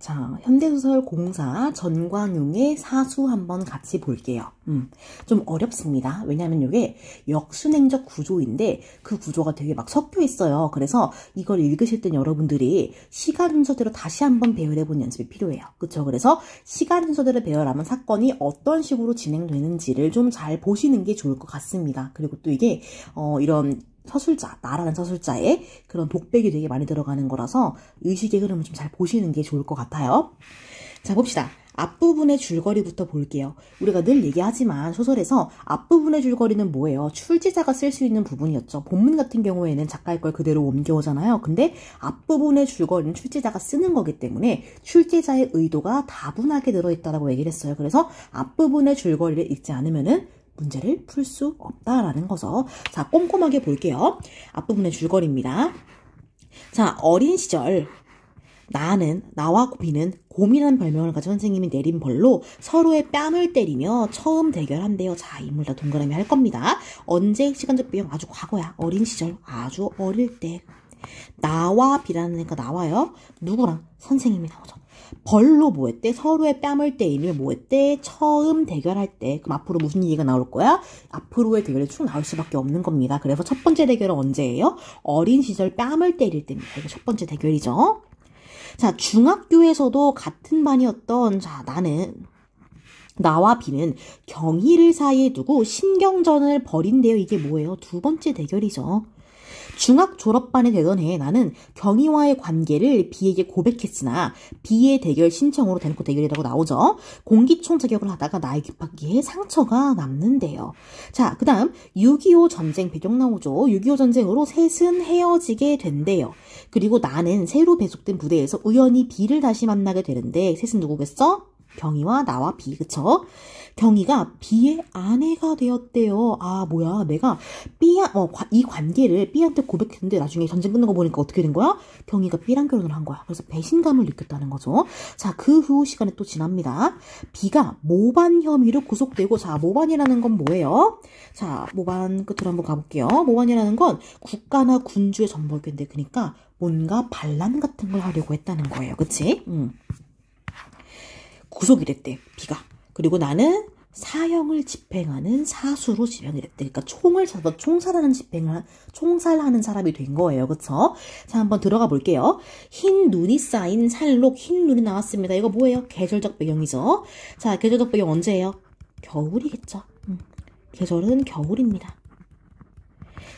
자, 현대소설 공사 전광용의 사수 한번 같이 볼게요. 좀 어렵습니다. 왜냐하면 이게 역순행적 구조인데 그 구조가 되게 막 섞여 있어요. 그래서 이걸 읽으실 땐 여러분들이 시간 순서대로 다시 한번 배열해보는 연습이 필요해요. 그쵸? 그래서 시간 순서대로 배열하면 사건이 어떤 식으로 진행되는지를 좀 잘 보시는 게 좋을 것 같습니다. 그리고 또 이게 이런 서술자, 나라는 서술자에 그런 독백이 되게 많이 들어가는 거라서 의식의 흐름을 좀 잘 보시는 게 좋을 것 같아요. 자, 봅시다. 앞부분의 줄거리부터 볼게요. 우리가 늘 얘기하지만 소설에서 앞부분의 줄거리는 뭐예요? 출제자가 쓸 수 있는 부분이었죠. 본문 같은 경우에는 작가의 걸 그대로 옮겨오잖아요. 근데 앞부분의 줄거리는 출제자가 쓰는 거기 때문에 출제자의 의도가 다분하게 들어있다라고 얘기를 했어요. 그래서 앞부분의 줄거리를 읽지 않으면은 문제를 풀 수 없다라는 거죠. 자, 꼼꼼하게 볼게요. 앞부분의 줄거리입니다. 자, 어린 시절 나와 비는 곰이라는 별명을 가진 선생님이 내린 벌로 서로의 뺨을 때리며 처음 대결한대요. 자, 인물 다 동그라미 할 겁니다. 언제? 시간적 배경 아주 과거야. 어린 시절, 아주 어릴 때. 나와 비라는 애가 나와요. 누구랑? 선생님이 나오죠. 벌로 뭐 했대? 서로의 뺨을 때리며 뭐 했대? 처음 대결할 때. 그럼 앞으로 무슨 얘기가 나올 거야? 앞으로의 대결이 쭉 나올 수밖에 없는 겁니다. 그래서 첫 번째 대결은 언제예요? 어린 시절 뺨을 때릴 때입니다. 이게 첫 번째 대결이죠. 자, 중학교에서도 같은 반이었던, 자, 나와 비는 경희를 사이에 두고 신경전을 벌인대요. 이게 뭐예요? 두 번째 대결이죠. 중학 졸업반이 되던 해에 나는 경희와의 관계를 비에게 고백했으나 비의 대결 신청으로 대놓고 대결이라고 나오죠. 공기총 자격을 하다가 나의 귓바퀴에 상처가 남는데요. 자, 그 다음 6.25 전쟁 배경 나오죠. 6.25 전쟁으로 셋은 헤어지게 된대요. 그리고 나는 새로 배속된 부대에서 우연히 비를 다시 만나게 되는데 셋은 누구겠어? 경희와 나와 비, 그쵸? 경희가 비의 아내가 되었대요. 아, 뭐야. 내가 이 관계를 B한테 고백했는데 나중에 전쟁 끝난 거 보니까 어떻게 된 거야? 경희가 B랑 결혼을 한 거야. 그래서 배신감을 느꼈다는 거죠. 자, 그 후 시간에 또 지납니다. B가 모반 혐의로 구속되고, 자, 모반이라는 건 뭐예요? 자, 모반 끝으로 한번 가볼게요. 모반이라는 건 국가나 군주의 정벌인데, 그러니까 뭔가 반란 같은 걸 하려고 했다는 거예요. 그치? 구속이 됐대, B가. 그리고 나는 사형을 집행하는 사수로 지명이 됐대. 그러니까 총을 잡아 총살하는 사람이 된 거예요. 그쵸? 자, 한번 들어가 볼게요. 흰 눈이 쌓인 살록, 흰 눈이 나왔습니다. 이거 뭐예요? 계절적 배경이죠. 자, 계절적 배경 언제예요? 겨울이겠죠. 계절은 겨울입니다.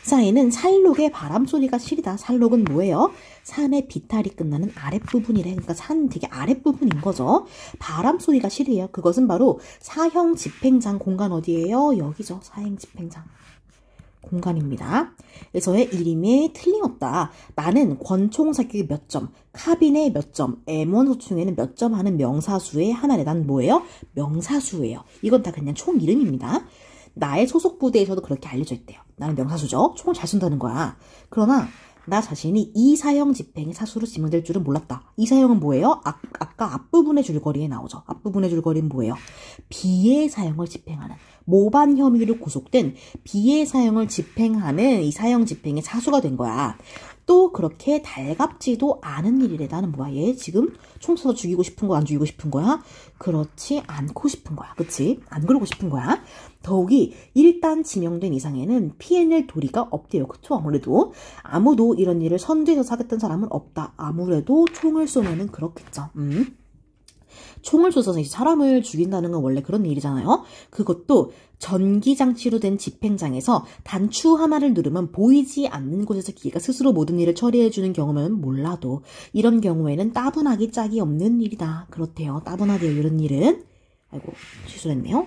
쌓이는 살록의 바람소리가 시리다. 살록은 뭐예요? 산의 비탈이 끝나는 아랫부분이래. 그러니까 산 되게 아랫부분인 거죠. 바람소리가 시리해요. 그것은 바로 사형 집행장 공간 어디예요? 여기죠. 사형 집행장 공간입니다. 그래서의 이름에 틀림없다. 나는 권총 사격에 몇 점, 카빈에 몇 점, M1 소총에는 몇 점 하는 명사수의 하나래. 난 뭐예요? 명사수예요. 이건 다 그냥 총 이름입니다. 나의 소속 부대에서도 그렇게 알려져 있대요. 나는 명사수죠. 총을 잘 쏜다는 거야. 그러나 나 자신이 이 사형 집행의 사수로 지명될 줄은 몰랐다. 이 사형은 뭐예요? 아까 앞부분의 줄거리에 나오죠. 앞부분의 줄거리는 뭐예요? 비의 사형을 집행하는, 모반 혐의로 구속된 비의 사형을 집행하는 이 사형 집행의 사수가 된 거야. 또 그렇게 달갑지도 않은 일이래. 나는 뭐야? 얘 지금 총 쏴서 죽이고 싶은 거야? 안 죽이고 싶은 거야? 그렇지 않고 싶은 거야. 그치? 안 그러고 싶은 거야. 더욱이 일단 지명된 이상에는 피해낼 도리가 없대요. 그쵸? 아무도 이런 일을 선두에서 하겠다는 사람은 없다. 아무래도 총을 쏘면은 그렇겠죠. 총을 쏘서 이제 사람을 죽인다는 건 원래 그런 일이잖아요. 그것도 전기장치로 된 집행장에서 단추 하나를 누르면 보이지 않는 곳에서 기계가 스스로 모든 일을 처리해주는 경우면 몰라도 이런 경우에는 따분하기 짝이 없는 일이다. 그렇대요. 따분하대요. 이런 일은. 아이고, 실수했네요.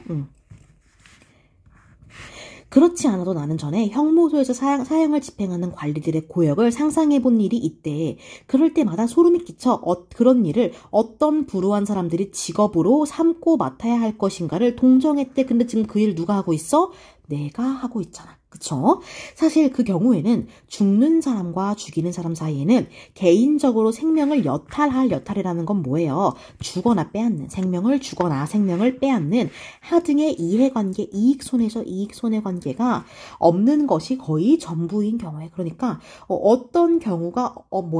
그렇지 않아도 나는 전에 형무소에서 사형을 집행하는 관리들의 고역을 상상해본 일이 있대. 그럴 때마다 소름이 끼쳐 그런 일을 어떤 불우한 사람들이 직업으로 삼고 맡아야 할 것인가를 동정했대. 근데 지금 그 일 누가 하고 있어? 내가 하고 있잖아. 그쵸? 사실 그 경우에는 죽는 사람과 죽이는 사람 사이에는 개인적으로 생명을 여탈할 여탈이라는 건 뭐예요? 주거나 빼앗는, 생명을 주거나 생명을 빼앗는 하등의 이해관계, 이익손해죠. 이익손해 관계가 없는 것이 거의 전부인 경우에. 그러니까 어떤 경우가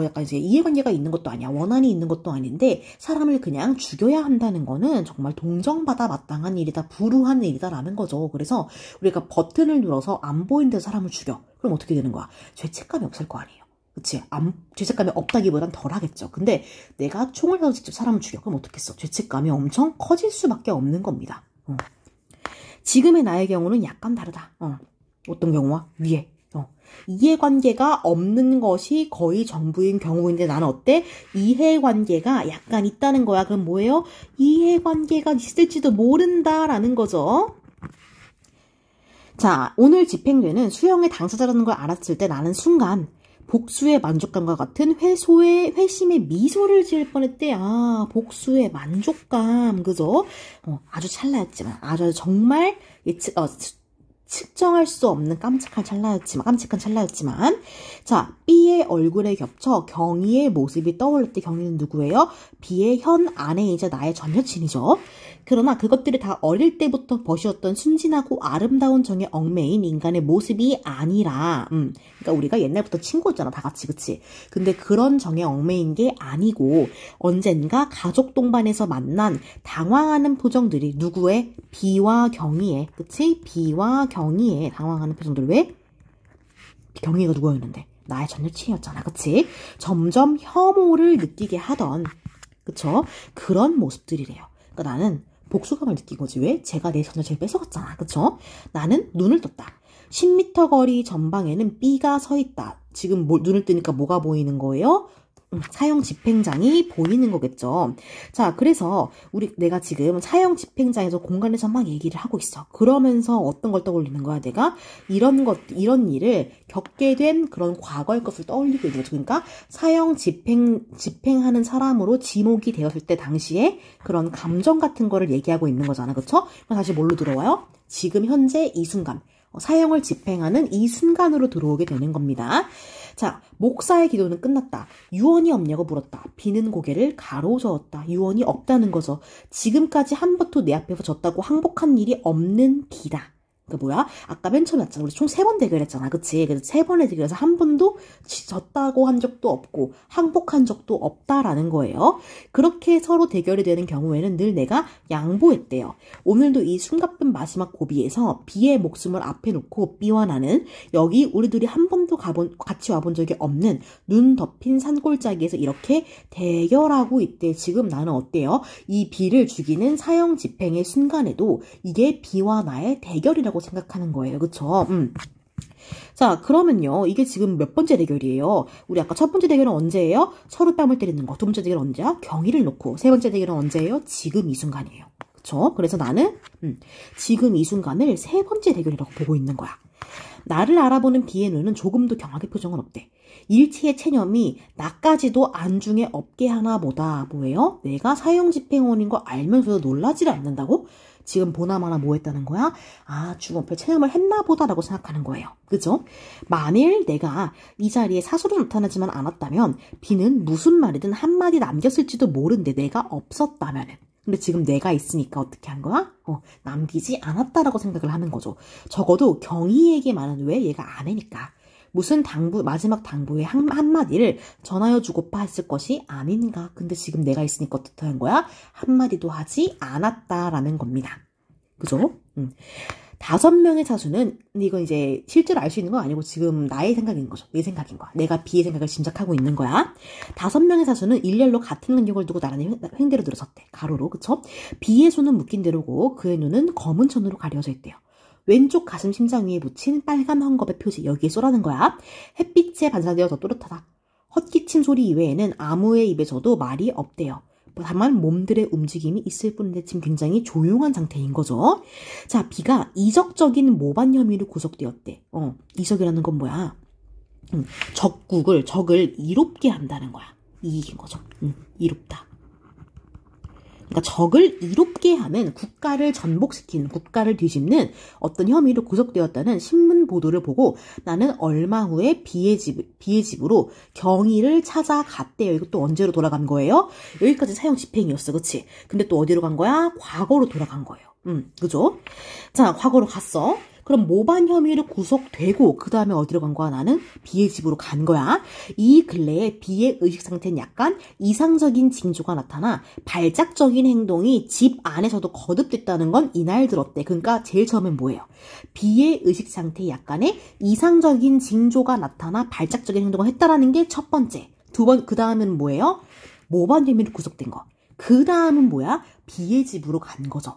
약간 이제 이해관계가 있는 것도 아니야. 원한이 있는 것도 아닌데 사람을 그냥 죽여야 한다는 거는 정말 동정받아 마땅한 일이다. 불우한 일이다라는 거죠. 그래서 우리가 버튼을 눌러서 안 보이는 데서 사람을 죽여. 그럼 어떻게 되는 거야? 죄책감이 없을 거 아니에요. 그치? 죄책감이 없다기보단 덜 하겠죠. 근데 내가 총을 쏴서 직접 사람을 죽여. 그럼 어떻겠어? 죄책감이 엄청 커질 수밖에 없는 겁니다. 지금의 나의 경우는 약간 다르다. 어떤 경우와 위에. 이해관계가 없는 것이 거의 전부인 경우인데 나는 어때? 이해관계가 약간 있다는 거야. 그럼 뭐예요? 이해관계가 있을지도 모른다라는 거죠. 자, 오늘 집행되는 수형의 당사자라는 걸 알았을 때 나는 순간 복수의 만족감과 같은 회심의 미소를 지을 뻔했대. 아, 복수의 만족감, 그죠? 아주 찰나였지만, 아주 정말 측정할 수 없는 깜찍한 찰나였지만, 자, B의 얼굴에 겹쳐 경희의 모습이 떠올릴 때 경희는 누구예요? B의 현 아내이자 나의 전 여친이죠. 그러나 그것들이 다 어릴 때부터 버시었던 순진하고 아름다운 정에 얽매인 인간의 모습이 아니라, 그러니까 우리가 옛날부터 친구였잖아, 다 같이, 그치? 근데 그런 정에 얽매인 게 아니고, 언젠가 가족 동반에서 만난 당황하는 표정들이 누구의? B와 경희의, 그치? B와 경희의 당황하는 표정들. 왜? 경희가 누구였는데? 나의 전 여친이었잖아, 그치? 점점 혐오를 느끼게 하던, 그쵸? 그런 모습들이래요. 그러니까 나는 복수감을 느낀 거지. 왜? 제가 내 전 여친을 뺏어갔잖아. 그쵸? 나는 눈을 떴다. 10m 거리 전방에는 B가 서 있다. 지금 눈을 뜨니까 뭐가 보이는 거예요? 사형 집행장이 보이는 거겠죠. 자, 그래서 내가 지금 사형 집행장에서 공간에서 막 얘기를 하고 있어. 그러면서 어떤 걸 떠올리는 거야? 내가 이런 일을 겪게 된 그런 과거의 것을 떠올리고 있는 거죠. 그러니까 사형 집행하는 사람으로 지목이 되었을 때 당시에 그런 감정 같은 거를 얘기하고 있는 거잖아. 그쵸? 그럼 다시 뭘로 들어와요? 지금 현재 이 순간. 사형을 집행하는 이 순간으로 들어오게 되는 겁니다. 자, 목사의 기도는 끝났다. 유언이 없냐고 물었다. B는 고개를 가로저었다. 유언이 없다는 거죠. 지금까지 한 번도 내 앞에서 졌다고 항복한 일이 없는 B다. 그러니까 뭐야? 아까 맨 처음에 왔잖아. 우리 총 3번 대결했잖아. 그치? 그래서 3번의 대결에서 한 번도 졌다고 한 적도 없고 항복한 적도 없다라는 거예요. 그렇게 서로 대결이 되는 경우에는 늘 내가 양보했대요. 오늘도 이 숨가쁜 마지막 고비에서 B의 목숨을 앞에 놓고 B와 나는 여기 우리 둘이 한 번도 같이 와본 적이 없는 눈 덮인 산골짜기에서 이렇게 대결하고 있대. 지금 나는 어때요? 이 B를 죽이는 사형 집행의 순간에도 이게 B와 나의 대결이라고 생각하는 거예요. 그쵸? 자, 그러면요. 이게 지금 몇 번째 대결이에요? 우리 아까 첫 번째 대결은 언제예요? 서로 뺨을 때리는 거. 두 번째 대결은 언제야? 경의를 놓고. 세 번째 대결은 언제예요? 지금 이 순간이에요. 그쵸? 그래서 나는 지금 이 순간을 세 번째 대결이라고 보고 있는 거야. 나를 알아보는 B의 눈은 조금도 경악의 표정은 없대. 일체의 체념이 나까지도 안중에 없게 하나 보다. 뭐예요? 내가 사형 집행원인 거 알면서도 놀라지를 않는다고? 지금 보나마나 뭐 했다는 거야? 아, 죽음표 체념을 했나 보다라고 생각하는 거예요. 그죠? 만일 내가 이 자리에 사수로 나타나지만 않았다면 B는 무슨 말이든 한마디 남겼을지도 모른데 내가 없었다면은. 근데 지금 내가 있으니까 어떻게 한 거야? 남기지 않았다라고 생각을 하는 거죠. 적어도 경희에게만은 왜? 얘가 아내니까. 무슨 마지막 당부의 한마디를 전하여 주고파 했을 것이 아닌가. 근데 지금 내가 있으니까 어떻게 한 거야? 한마디도 하지 않았다라는 겁니다. 그죠? 5명의 사수는, 이건 이제 실제로 알 수 있는 건 아니고 지금 나의 생각인 거죠. 내 생각인 거야. 내가 B의 생각을 짐작하고 있는 거야. 5명의 사수는 일렬로 같은 간격을 두고 나란히 횡대로 들어섰대. 가로로. 그쵸? B의 손은 묶인 대로고 그의 눈은 검은 천으로 가려져 있대요. 왼쪽 가슴 심장 위에 붙인 빨간 헝겊의 표지, 여기에 쏘라는 거야. 햇빛에 반사되어 더 또렷하다. 헛기침 소리 이외에는 아무의 입에서도 말이 없대요. 다만 몸들의 움직임이 있을 뿐인데 지금 굉장히 조용한 상태인 거죠. 자, B가 이적적인 모반 혐의로 구속되었대. 이적이라는 건 뭐야? 적을 이롭게 한다는 거야. 이익인 거죠. 이롭다. 그러니까 적을 이롭게 하는 국가를 전복시키는 국가를 뒤집는 어떤 혐의로 구속되었다는 신문 보도를 보고 나는 얼마 후에 비의 집으로 경위를 찾아갔대요. 이거 또 언제로 돌아간 거예요? 여기까지 사형 집행이었어. 그치? 근데 또 어디로 간 거야? 과거로 돌아간 거예요. 그죠? 자, 과거로 갔어. 그럼 모반 혐의로 구속되고 그 다음에 어디로 간 거야? 나는 비의 집으로 간 거야. 이 근래에 비의 의식 상태는 약간 이상적인 징조가 나타나 발작적인 행동이 집 안에서도 거듭됐다는 건 이날 들었대. 그러니까 제일 처음엔 뭐예요? 비의 의식 상태에 약간의 이상적인 징조가 나타나 발작적인 행동을 했다라는 게 첫 번째. 그 다음은 뭐예요? 모반 혐의로 구속된 거. 그 다음은 뭐야? 비의 집으로 간 거죠.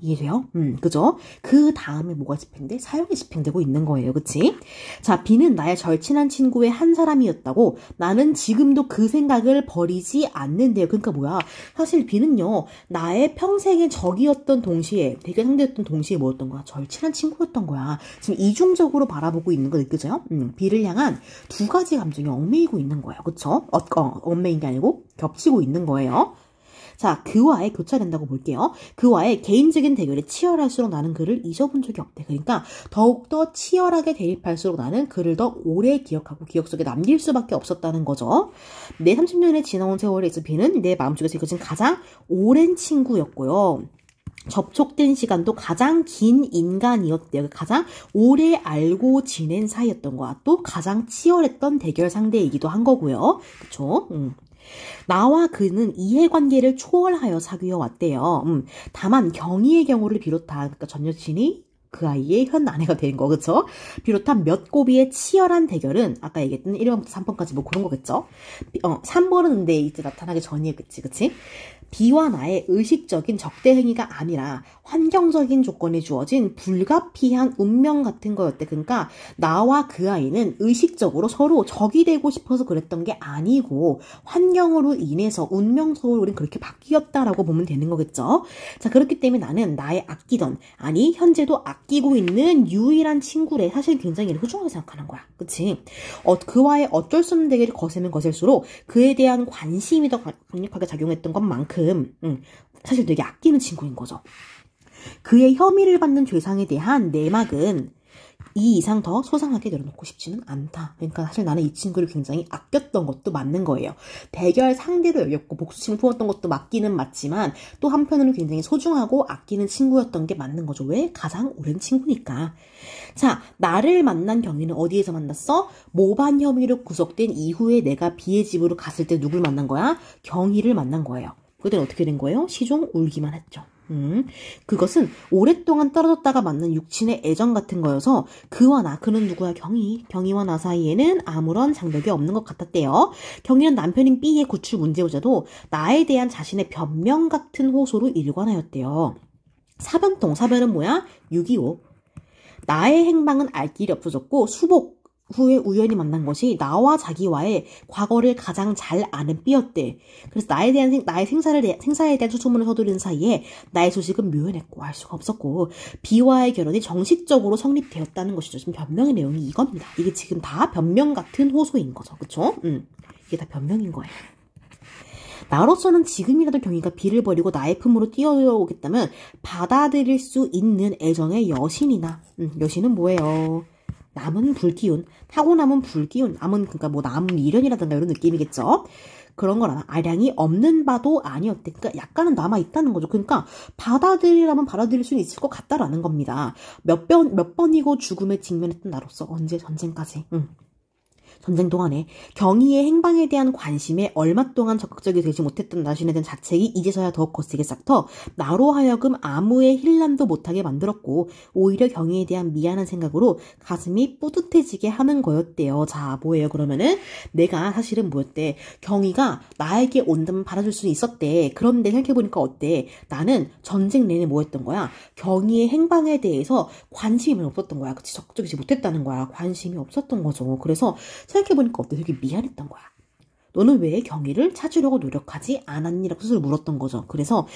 이해돼요? 그죠? 그 다음에 뭐가 집행돼? 사형이 집행되고 있는 거예요. 그치? 자, B는 나의 절친한 친구의 한 사람이었다고 나는 지금도 그 생각을 버리지 않는데요. 그러니까 뭐야? 사실 B는요, 나의 평생의 적이었던 동시에, 대결 상대였던 동시에 뭐였던 거야? 절친한 친구였던 거야. 지금 이중적으로 바라보고 있는 거 느껴져요? B를 향한 두 가지 감정이 얽매이고 있는 거예요. 그쵸? 얽매인 게 아니고 겹치고 있는 거예요. 자, 그와의 교차된다고 볼게요. 그와의 개인적인 대결이 치열할수록 나는 그를 잊어본 적이 없대. 그러니까 더욱더 치열하게 대립할수록 나는 그를 더 오래 기억하고 기억 속에 남길 수밖에 없었다는 거죠. 내 30년의 지나온 세월에 있어 B는 내 마음속에서 이것은 가장 오랜 친구였고요. 접촉된 시간도 가장 긴 인간이었대요. 가장 오래 알고 지낸 사이였던 거야. 또 가장 치열했던 대결 상대이기도 한 거고요. 그쵸? 나와 그는 이해관계를 초월하여 사귀어 왔대요. 다만 경희의 경우를 비롯한 그러니까 전 여친이 그 아이의 현 아내가 된 거, 그쵸? 비롯한 몇 고비의 치열한 대결은 아까 얘기했던 1번부터 3번까지 뭐 그런 거겠죠? 3번은 근데 이제 나타나기 전이겠지, 그치? B와 나의 의식적인 적대 행위가 아니라 환경적인 조건이 주어진 불가피한 운명 같은 거였대. 그러니까 나와 그 아이는 의식적으로 서로 적이 되고 싶어서 그랬던 게 아니고 환경으로 인해서 운명적으로 우린 그렇게 바뀌었다라고 보면 되는 거겠죠. 자, 그렇기 때문에 나는 나의 아끼던, 아니 현재도 아끼고 있는 유일한 친구래. 사실 굉장히 소중하게 생각하는 거야. 그치? 그와의 어쩔 수 없는 대결이 거세면 거셀수록 그에 대한 관심이 더 강력하게 작용했던 것만큼 사실 되게 아끼는 친구인 거죠. 그의 혐의를 받는 죄상에 대한 내막은 이 이상 더 소상하게 내려놓고 싶지는 않다. 그러니까 사실 나는 이 친구를 굉장히 아꼈던 것도 맞는 거예요. 대결 상대로 여겼고 복수심을 품었던 것도 맞기는 맞지만 또 한편으로는 굉장히 소중하고 아끼는 친구였던 게 맞는 거죠. 왜? 가장 오랜 친구니까. 자, 나를 만난 경위는 어디에서 만났어? 모반 혐의로 구속된 이후에 내가 B의 집으로 갔을 때 누굴 만난 거야? 경희를 만난 거예요. 그때는 어떻게 된 거예요? 시종 울기만 했죠. 그것은 오랫동안 떨어졌다가 만난 육친의 애정 같은 거여서 그는 누구야? 경희와 나 사이에는 아무런 장벽이 없는 것 같았대요. 경희는 남편인 B의 구출 문제보다도 나에 대한 자신의 변명 같은 호소로 일관하였대요. 사변은 뭐야? 6.25. 나의 행방은 알 길이 없어졌고 수복 후에 우연히 만난 것이 나와 자기와의 과거를 가장 잘 아는 B였대. 그래서 나의 생사에 대한 추천문을 서두르는 사이에 나의 소식은 묘연했고 알 수가 없었고 B와의 결혼이 정식적으로 성립되었다는 것이죠. 지금 변명의 내용이 이겁니다. 이게 지금 다 변명 같은 호소인 거죠. 그쵸? 이게 다 변명인 거예요. 나로서는 지금이라도 경희가 B를 버리고 나의 품으로 뛰어오겠다면 받아들일 수 있는 애정의 여신이나 여신은 뭐예요? 남은 불기운, 타고 남은 불기운, 그러니까 뭐 남은 미련이라든가 이런 느낌이겠죠. 그런 거라 아량이 없는 바도 아니었대. 그러니까 약간은 남아있다는 거죠. 그러니까 받아들이라면 받아들일 수는 있을 것 같다라는 겁니다. 몇 번이고 죽음에 직면했던 나로서 언제 전쟁까지. 전쟁 동안에 경희의 행방에 대한 관심에 얼마 동안 적극적이 되지 못했던 자신에 대한 자책이 이제서야 더욱 거세게 싹터 나로 하여금 아무의 힐난도 못하게 만들었고 오히려 경희에 대한 미안한 생각으로 가슴이 뿌듯해지게 하는 거였대요. 자, 뭐예요? 그러면은 내가 사실은 뭐였대? 경희가 나에게 온다면 받아줄 수 있었대. 그런데 생각해보니까 어때? 나는 전쟁 내내 뭐였던 거야? 경희의 행방에 대해서 관심이 별로 없었던 거야. 그치? 적극적이지 못했다는 거야. 관심이 없었던 거죠. 그래서 생각해보니까 어때? 되게 미안했던 거야. 너는 왜 경희를 찾으려고 노력하지 않았니? 라고 스스로 물었던 거죠. 그래서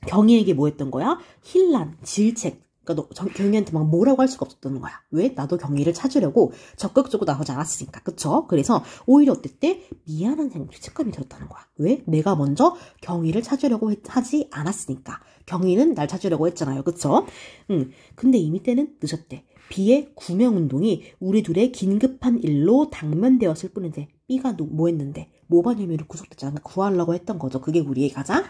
경희에게 뭐 했던 거야? 힐난, 질책, 그러니까 너 경희한테 막 뭐라고 할 수가 없었던 거야. 왜? 나도 경희를 찾으려고 적극적으로 나서지 않았으니까. 그쵸? 그래서 오히려 어땠대? 미안한 죄책감이 들었다는 거야. 왜? 내가 먼저 경희를 찾으려고 하지 않았으니까. 경희는 날 찾으려고 했잖아요. 그쵸? 근데 이미 때는 늦었대. B의 구명운동이 우리 둘의 긴급한 일로 당면되었을 뿐인데 B가 뭐 했는데? 모반 혐의로 구속됐잖아. 구하려고 했던 거죠. 그게 우리의 가장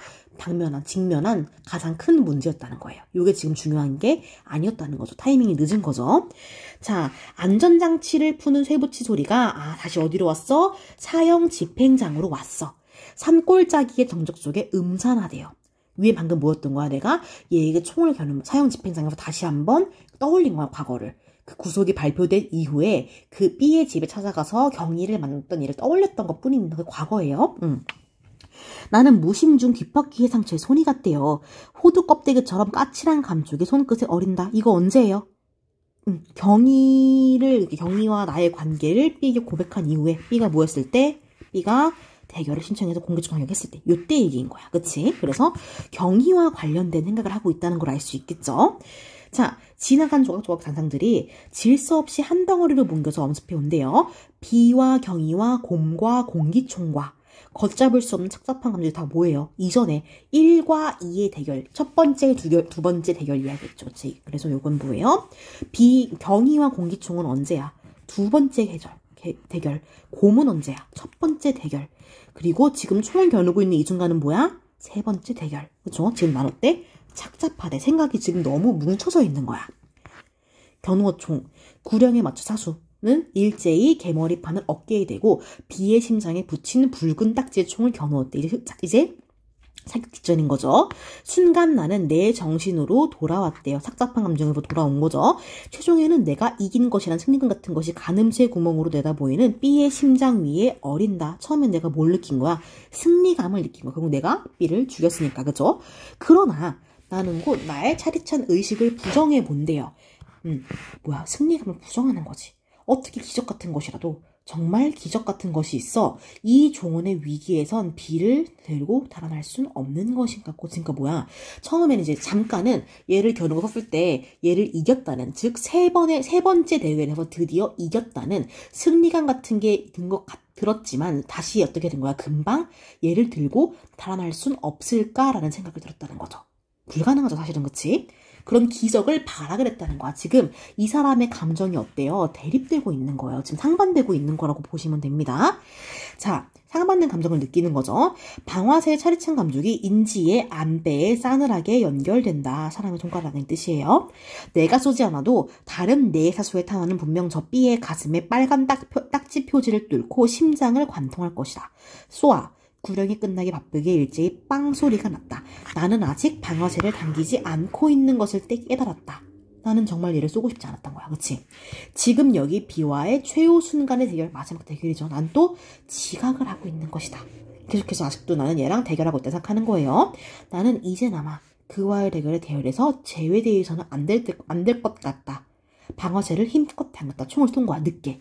직면한 가장 큰 문제였다는 거예요. 이게 지금 중요한 게 아니었다는 거죠. 타이밍이 늦은 거죠. 자, 안전장치를 푸는 쇠붙이 소리가 다시 어디로 왔어? 사형 집행장으로 왔어. 산골짜기의 정적 속에 음산하대요. 위에 방금 뭐였던 거야? 내가 얘에게 총을 겨누면 사형 집행장에서 다시 한번 떠올린 거야, 과거를. 그 구속이 발표된 이후에 그 B의 집에 찾아가서 경희를 만났던 일을 떠올렸던 것 뿐인 그 과거예요. 나는 무심 중 귓바퀴의 상처에 손이 갔대요. 호두 껍데기처럼 까칠한 감쪽에 손끝에 어린다. 이거 언제예요? 경희와 나의 관계를 B에게 고백한 이후에 B가 뭐 했을 때? B가 대결을 신청해서 공개적 강력했을 때. 요때 얘기인 거야. 그치? 그래서 경희와 관련된 생각을 하고 있다는 걸 알 수 있겠죠? 자, 지나간 조각조각 단상들이 질서 없이 한 덩어리로 뭉겨서 엄습해 온대요. B와 경희와 곰과 공기총과 걷잡을 수 없는 착잡한 감정이 다 뭐예요? 이전에 1과 2의 대결, 첫 번째, 두 번째 대결 이야기했죠. 그래서 요건 뭐예요? 경희와 공기총은 언제야? 두 번째 대결. 곰은 언제야? 첫 번째 대결. 그리고 지금 총을 겨누고 있는 이 순간은 뭐야? 세 번째 대결. 그쵸? 지금 난 어때? 착잡하대. 생각이 지금 너무 뭉쳐져 있는 거야. 겨누어 총. 구령에 맞춰 사수는 일제히 개머리판을 어깨에 대고 B의 심장에 붙이는 붉은 딱지의 총을 겨누었대. 이제 사격 직전인 거죠. 순간 나는 내 정신으로 돌아왔대요. 삭잡한 감정으로 돌아온 거죠. 최종에는 내가 이긴 것이란 승리감 같은 것이 가늠쇠 구멍으로 내다보이는 B의 심장 위에 어린다. 처음엔 내가 뭘 느낀 거야? 승리감을 느낀 거야. 결국 내가 B를 죽였으니까. 그죠? 그러나 나는 곧 나의 차디찬 의식을 부정해 본대요. 승리감을 부정하는 거지. 어떻게 기적 같은 것이라도 정말 기적 같은 것이 있어 이 종언의 위기에선 B를 들고 달아날 수는 없는 것인가. 그러니까 뭐야? 처음에는 이제 잠깐은 얘를 겨누고 섰을 때 얘를 이겼다는, 즉 세 번째 대회에서 드디어 이겼다는 승리감 같은 게 든 것 들었지만 다시 어떻게 된 거야? 금방 얘를 들고 달아날 수는 없을까라는 생각이 들었다는 거죠. 불가능하죠, 사실은. 그치? 그런 기적을 발악을 했다는 거야. 지금 이 사람의 감정이 어때요? 대립되고 있는 거예요. 지금 상반되고 있는 거라고 보시면 됩니다. 자, 상반된 감정을 느끼는 거죠. 방화쇠의 차례찬 감정이 인지의 안배에 싸늘하게 연결된다. 사람의 손가락의 뜻이에요. 내가 쏘지 않아도 다른 내 사수의 탄환은 분명 저 B의 가슴에 빨간 딱지 표지를 뚫고 심장을 관통할 것이다. 쏘아. 구령이 끝나기 바쁘게 일제히 빵 소리가 났다. 나는 아직 방아쇠를 당기지 않고 있는 것을 깨달았다. 나는 정말 얘를 쏘고 싶지 않았던 거야. 그치? 지금 여기 B와의 최후 순간의 대결, 마지막 대결이죠. 난 또 지각을 하고 있는 것이다. 계속해서 아직도 나는 얘랑 대결하고 있다 생각하는 거예요. 나는 이제나마 그와의 대결에 대열해서 제외되어서는 안 될 것 같다. 방아쇠를 힘껏 당겼다. 총을 쏜 거야. 늦게.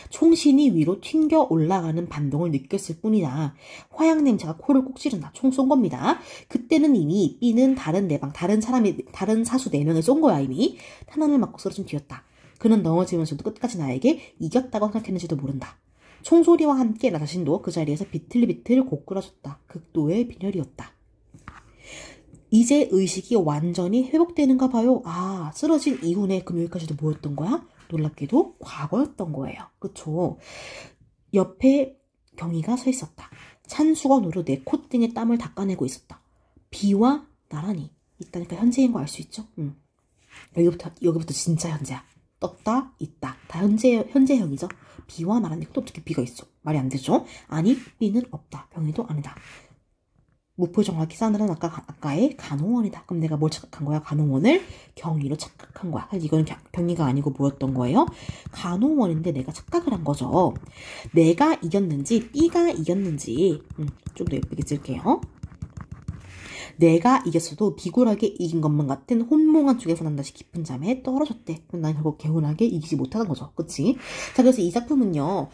총신이 위로 튕겨 올라가는 반동을 느꼈을 뿐이다. 화약 냄새가 코를 꼭 찌른다. 총 쏜 겁니다. 그때는 이미 B는 다른 사수 4명에 쏜 거야. 이미 탄환을 맞고 쓰러진 뒤였다. 그는 넘어지면서도 끝까지 나에게 이겼다고 생각했는지도 모른다. 총소리와 함께 나 자신도 그 자리에서 비틀비틀 고꾸라졌다. 극도의 빈혈이었다. 이제 의식이 완전히 회복되는가 봐요. 쓰러진 이후네. 그럼 여기까지도 뭐였던 거야? 놀랍게도 과거였던 거예요. 그쵸? 옆에 경희가 서 있었다. 찬 수건으로 내 콧등에 땀을 닦아내고 있었다. B와 나란히 있다니까 현재인 거 알 수 있죠? 여기부터 진짜 현재야. 떴다, 있다. 다 현재형이죠. B와 나란히. 또 어떻게 B가 있어? 말이 안 되죠? 아니, B는 없다. 경희도 아니다. 무표정하게 싸늘한 아까의 간호원이다. 그럼 내가 뭘 착각한 거야? 간호원을 경희로 착각한 거야. 사실 이거는 경희가 아니고 뭐였던 거예요? 간호원인데 내가 착각을 한 거죠. 내가 이겼는지 B가 이겼는지 좀 더 예쁘게 쓸게요. 내가 이겼어도 비굴하게 이긴 것만 같은 혼몽한 쪽에서 난 다시 깊은 잠에 떨어졌대. 그럼 난 결국 개운하게 이기지 못하는 거죠. 그치? 자, 그래서 이 작품은요.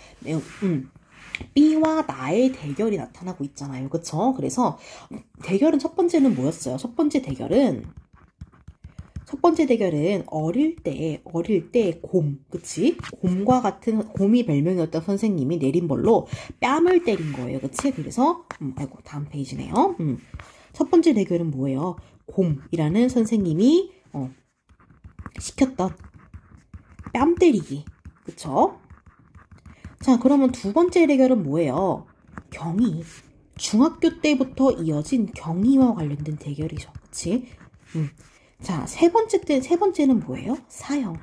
B와 나의 대결이 나타나고 있잖아요. 그쵸? 그래서 대결은 첫 번째는 뭐였어요? 첫 번째 첫 번째 대결은 어릴 때 곰, 그치? 곰이 별명이었던 선생님이 내린 벌로 뺨을 때린 거예요, 그치? 그래서, 아이고, 다음 페이지네요. 첫 번째 대결은 뭐예요? 곰이라는 선생님이, 시켰던 뺨 때리기, 그쵸? 자, 그러면 두 번째 대결은 뭐예요? 경희. 중학교 때부터 이어진 경희와 관련된 대결이죠, 그치? 자, 세 번째는 뭐예요? 사형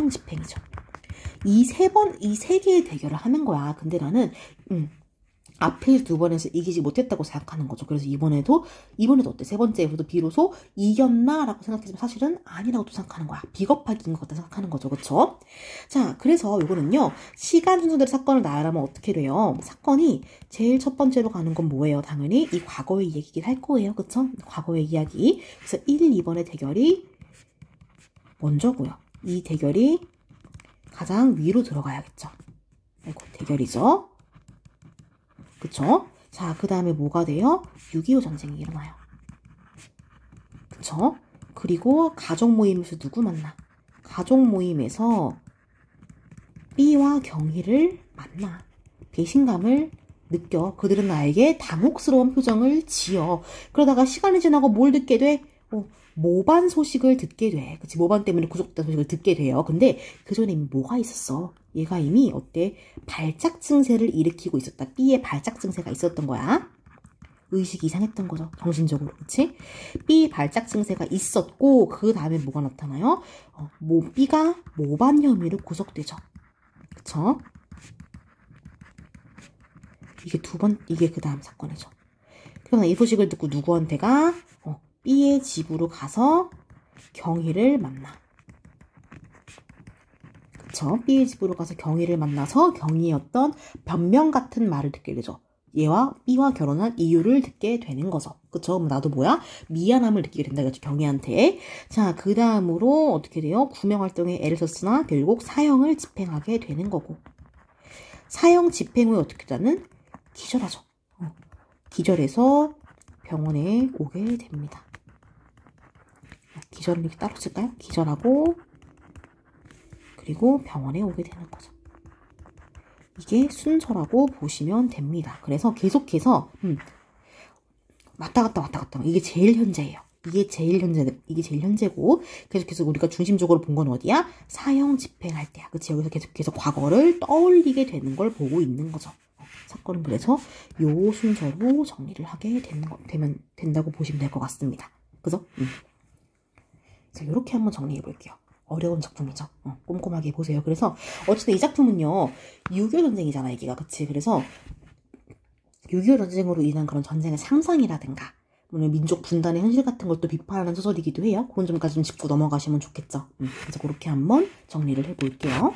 집행이죠. 이 세 개의 대결을 하는 거야. 근데 나는, 앞에 두 번에서 이기지 못했다고 생각하는 거죠. 그래서 이번에도 어때? 세 번째에서도 비로소 이겼나? 라고 생각했지만 사실은 아니라고 생각하는 거야. 비겁하게 이긴 것 같다 생각하는 거죠. 그쵸? 자, 그래서 요거는요, 시간 순서대로 사건을 나열하면 어떻게 돼요? 사건이 제일 첫 번째로 가는 건 뭐예요? 당연히 이 과거의 이야기긴 할 거예요. 그쵸? 과거의 이야기. 그래서 1, 2번의 대결이 먼저고요. 이 대결이 가장 위로 들어가야겠죠. 아이고, 대결이죠. 그쵸? 자, 그 다음에 뭐가 돼요? 6.25 전쟁이 일어나요. 그쵸? 그리고 가족 모임에서 누구 만나? 가족 모임에서 B와 경희를 만나. 배신감을 느껴. 그들은 나에게 당혹스러운 표정을 지어. 그러다가 시간이 지나고 뭘 듣게 돼? 모반 소식을 듣게 돼. 그치? 모반 때문에 구속됐다는 소식을 듣게 돼요. 근데 그 전에 이미 뭐가 있었어? 얘가 이미 어때? 발작 증세를 일으키고 있었다. B의 발작 증세가 있었던 거야. 의식이 이상했던 거죠. 정신적으로. 그치? B 발작 증세가 있었고, 그 다음에 뭐가 나타나요? B가 모반 혐의로 구속되죠. 그쵸? 이게 그 다음 사건이죠. 그러나 이 소식을 듣고 누구한테가? B의 집으로 가서 경희를 만나. 그쵸? B의 집으로 가서 경희를 만나서 경희의 어떤 변명 같은 말을 듣게 되죠. 얘와 B와 결혼한 이유를 듣게 되는 거죠. 그쵸? 그럼 나도 뭐야? 미안함을 느끼게 된다. 그렇죠? 경희한테. 자, 그 다음으로 어떻게 돼요? 구명활동에 애를 썼으나 결국 사형을 집행하게 되는 거고. 사형 집행 후에 어떻게 되는? 기절하죠. 기절해서 병원에 오게 됩니다. 기절을 이렇게 따로 쓸까요? 기절하고 그리고 병원에 오게 되는 거죠. 이게 순서라고 보시면 됩니다. 그래서 계속해서 왔다 갔다 이게 제일 현재예요. 이게 제일 현재고 계속해서 우리가 중심적으로 본 건 어디야? 사형 집행할 때야. 그치? 여기서 계속해서 과거를 떠올리게 되는 걸 보고 있는 거죠. 사건은 그래서 요 순서로 정리를 하게 된다고 보시면 될 것 같습니다. 그죠? 자, 이렇게 한번 정리해 볼게요. 어려운 작품이죠. 꼼꼼하게 보세요. 그래서 어쨌든 이 작품은요, 6.25 전쟁이잖아, 이게가. 그치? 그래서 6.25 전쟁으로 인한 그런 전쟁의 상상이라든가 민족 분단의 현실 같은 걸 또 비판하는 소설이기도 해요. 그런 점까지 좀 짚고 넘어가시면 좋겠죠. 그래서 그렇게 한번 정리를 해볼게요.